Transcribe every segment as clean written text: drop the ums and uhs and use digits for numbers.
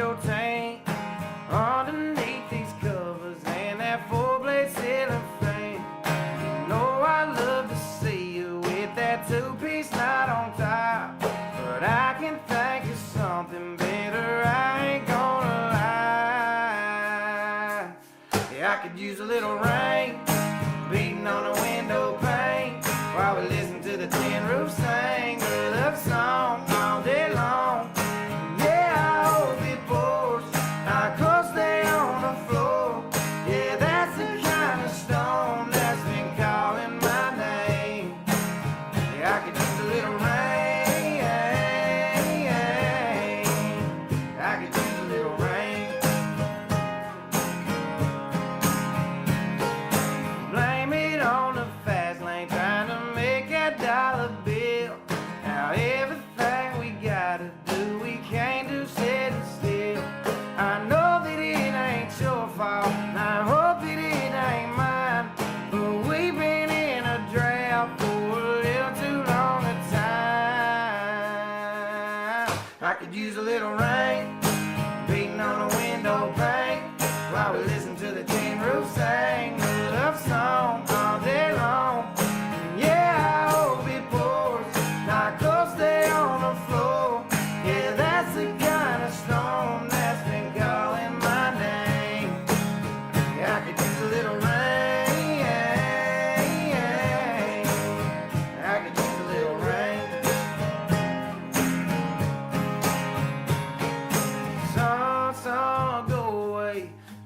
your tank underneath these covers and that four-blade ceiling fan. You know I love to see you with that two-piece knot on top, but I can think of something better, I ain't gonna lie. Yeah, I could use a little rain beating on the window pane while we listen to the tin roof sing a love song all day long. Yeah, I hope it pours, our clothes stay on the floor. Yeah, that's the kind of storm that's been calling my name. Yeah, I could use a little rain, I could use a little rain. Blame it on the fast lane, trying to make that dollar bill. Now everything we gotta do, we can't do sitting still. I know that it ain't your fault, and I hope that it ain't mine, but we've been in a drought for a little too long a time. I could use a little rain beating on the window pane while we listen to the tin roof sing a love song all day long. Yeah, I hope it pours, our clothes stay on the floor. Yeah, that's the kind of storm that's been calling my name. Yeah, I could use a little rain, I could use a little rain. Sun, go away,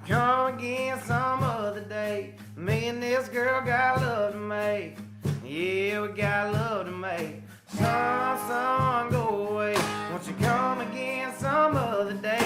come again some other day. Me and this girl got love to make. Yeah, we got love to make. Sun, go away, won't you come again some other day?